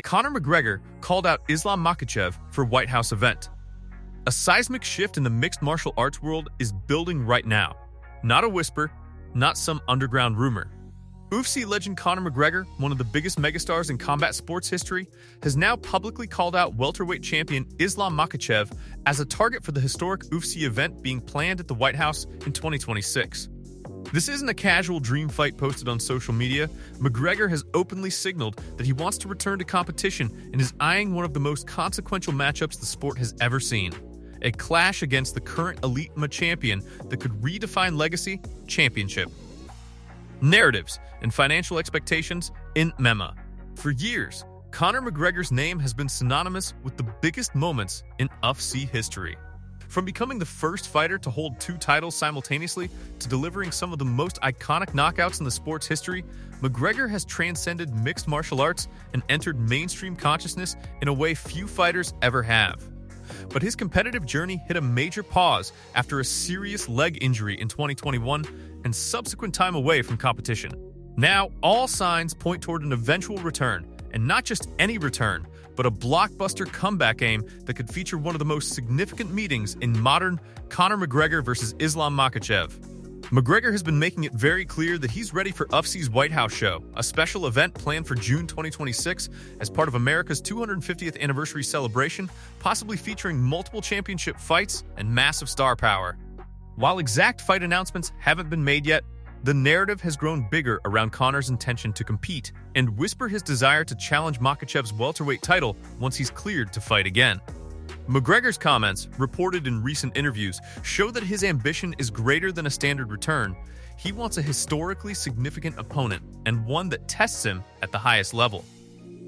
Conor McGregor called out Islam Makhachev for White House event. A seismic shift in the mixed martial arts world is building right now. Not a whisper, not some underground rumor. UFC legend Conor McGregor, one of the biggest megastars in combat sports history, has now publicly called out welterweight champion Islam Makhachev as a target for the historic UFC event being planned at the White House in 2026. This isn't a casual dream fight posted on social media. McGregor has openly signaled that he wants to return to competition and is eyeing one of the most consequential matchups the sport has ever seen. A clash against the current elite MMA champion that could redefine legacy, championship. Narratives and financial expectations in MMA. For years, Conor McGregor's name has been synonymous with the biggest moments in UFC history. From becoming the first fighter to hold 2 titles simultaneously to delivering some of the most iconic knockouts in the sport's history, McGregor has transcended mixed martial arts and entered mainstream consciousness in a way few fighters ever have. But his competitive journey hit a major pause after a serious leg injury in 2021 and subsequent time away from competition. Now, all signs point toward an eventual return, and not just any return, but a blockbuster comeback game that could feature one of the most significant meetings in modern Conor McGregor versus Islam Makhachev. McGregor has been making it very clear that he's ready for UFC's White House show, a special event planned for June 2026 as part of America's 250th anniversary celebration, possibly featuring multiple championship fights and massive star power. While exact fight announcements haven't been made yet, the narrative has grown bigger around Conor's intention to compete and whisper his desire to challenge Makhachev's welterweight title once he's cleared to fight again. McGregor's comments, reported in recent interviews, show that his ambition is greater than a standard return. He wants a historically significant opponent and one that tests him at the highest level.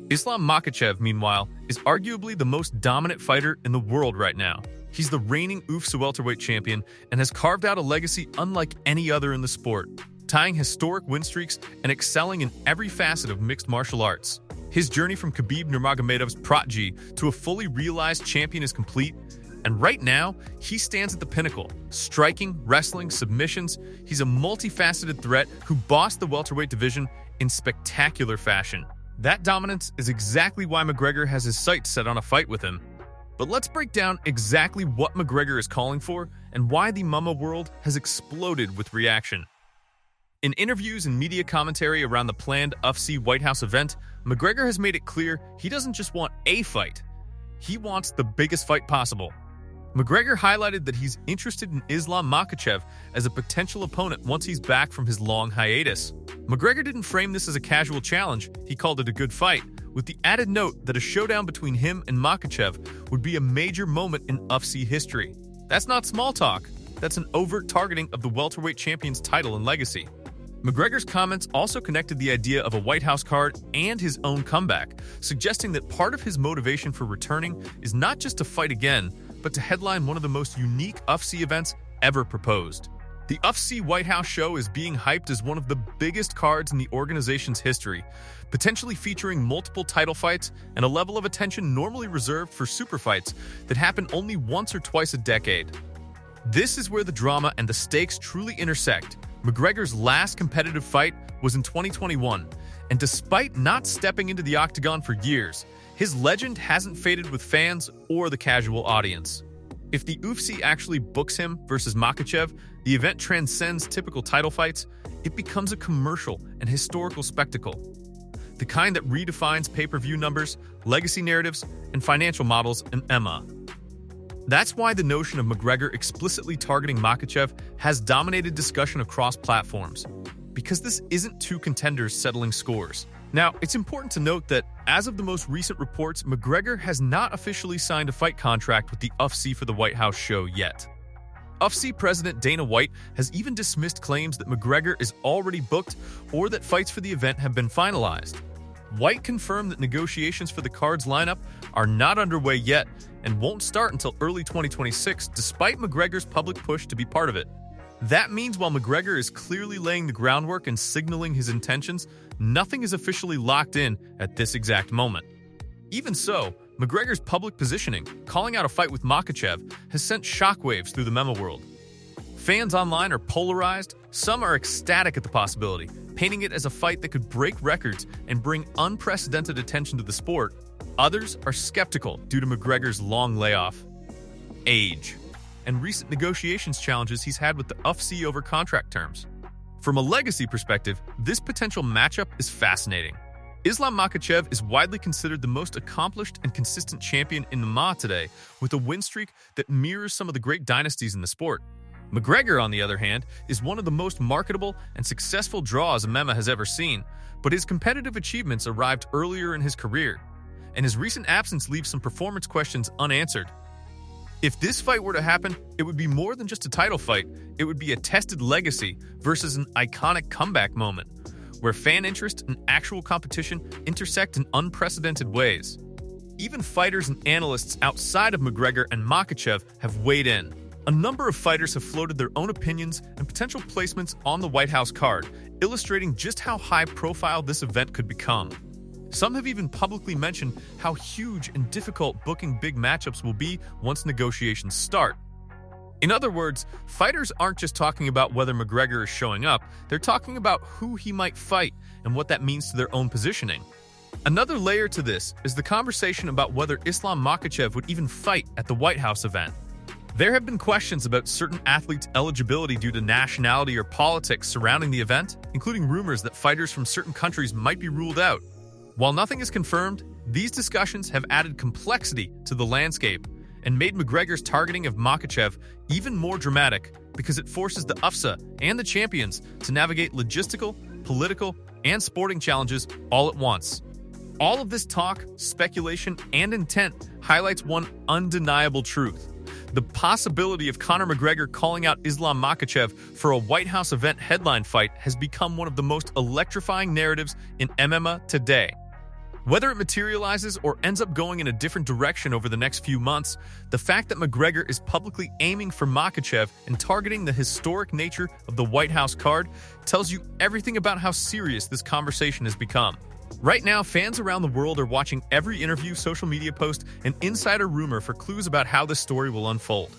Islam Makhachev, meanwhile, is arguably the most dominant fighter in the world right now. He's the reigning UFC welterweight champion and has carved out a legacy unlike any other in the sport, tying historic win streaks and excelling in every facet of mixed martial arts. His journey from Khabib Nurmagomedov's prodigy to a fully realized champion is complete, and right now, he stands at the pinnacle. Striking, wrestling, submissions, he's a multifaceted threat who bossed the welterweight division in spectacular fashion. That dominance is exactly why McGregor has his sights set on a fight with him. But let's break down exactly what McGregor is calling for and why the MMA world has exploded with reaction. In interviews and media commentary around the planned UFC White House event, McGregor has made it clear he doesn't just want a fight. He wants the biggest fight possible. McGregor highlighted that he's interested in Islam Makhachev as a potential opponent once he's back from his long hiatus. McGregor didn't frame this as a casual challenge, he called it a good fight, with the added note that a showdown between him and Makhachev would be a major moment in UFC history. That's not small talk, that's an overt targeting of the welterweight champion's title and legacy. McGregor's comments also connected the idea of a White House card and his own comeback, suggesting that part of his motivation for returning is not just to fight again, but to headline one of the most unique UFC events ever proposed. The UFC White House show is being hyped as one of the biggest cards in the organization's history, potentially featuring multiple title fights and a level of attention normally reserved for super fights that happen only once or twice a decade. This is where the drama and the stakes truly intersect. McGregor's last competitive fight was in 2021, and despite not stepping into the octagon for years, his legend hasn't faded with fans or the casual audience. If the UFC actually books him versus Makhachev, the event transcends typical title fights. It becomes a commercial and historical spectacle, the kind that redefines pay-per-view numbers, legacy narratives, and financial models in MMA. That's why the notion of McGregor explicitly targeting Makhachev has dominated discussion across platforms, because this isn't two contenders settling scores. Now, it's important to note that, as of the most recent reports, McGregor has not officially signed a fight contract with the UFC for the White House show yet. UFC President Dana White has even dismissed claims that McGregor is already booked or that fights for the event have been finalized. White confirmed that negotiations for the card's lineup are not underway yet and won't start until early 2026, despite McGregor's public push to be part of it. That means while McGregor is clearly laying the groundwork and signaling his intentions, nothing is officially locked in at this exact moment. Even so, McGregor's public positioning, calling out a fight with Makhachev, has sent shockwaves through the MMA world. Fans online are polarized. Some are ecstatic at the possibility, painting it as a fight that could break records and bring unprecedented attention to the sport. Others are skeptical due to McGregor's long layoff, age, and recent negotiations challenges he's had with the UFC over contract terms. From a legacy perspective, this potential matchup is fascinating. Islam Makhachev is widely considered the most accomplished and consistent champion in the MMA today, with a win streak that mirrors some of the great dynasties in the sport. McGregor, on the other hand, is one of the most marketable and successful draws MMA has ever seen, but his competitive achievements arrived earlier in his career, and his recent absence leaves some performance questions unanswered. If this fight were to happen, it would be more than just a title fight. It would be a tested legacy versus an iconic comeback moment, where fan interest and actual competition intersect in unprecedented ways. Even fighters and analysts outside of McGregor and Makhachev have weighed in. A number of fighters have floated their own opinions and potential placements on the White House card, illustrating just how high-profile this event could become. Some have even publicly mentioned how huge and difficult booking big matchups will be once negotiations start. In other words, fighters aren't just talking about whether McGregor is showing up, they're talking about who he might fight and what that means to their own positioning. Another layer to this is the conversation about whether Islam Makhachev would even fight at the White House event. There have been questions about certain athletes' eligibility due to nationality or politics surrounding the event, including rumors that fighters from certain countries might be ruled out. While nothing is confirmed, these discussions have added complexity to the landscape and made McGregor's targeting of Makhachev even more dramatic because it forces the UFC and the champions to navigate logistical, political, and sporting challenges all at once. All of this talk, speculation, and intent highlights one undeniable truth. The possibility of Conor McGregor calling out Islam Makhachev for a White House event headline fight has become one of the most electrifying narratives in MMA today. Whether it materializes or ends up going in a different direction over the next few months, the fact that McGregor is publicly aiming for Makhachev and targeting the historic nature of the White House card tells you everything about how serious this conversation has become. Right now, fans around the world are watching every interview, social media post, and insider rumor for clues about how this story will unfold.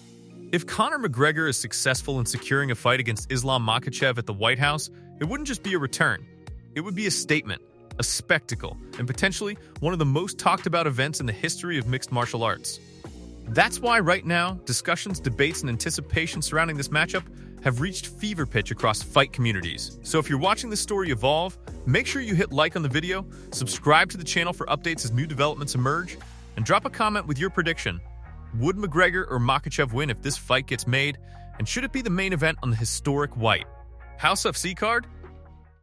If Conor McGregor is successful in securing a fight against Islam Makhachev at the White House, it wouldn't just be a return. It would be a statement, a spectacle, and potentially one of the most talked about events in the history of mixed martial arts. That's why right now, discussions, debates, and anticipation surrounding this matchup have reached fever pitch across fight communities. So if you're watching this story evolve, make sure you hit like on the video, subscribe to the channel for updates as new developments emerge, and drop a comment with your prediction. Would McGregor or Makhachev win if this fight gets made? And should it be the main event on the historic White House UFC card?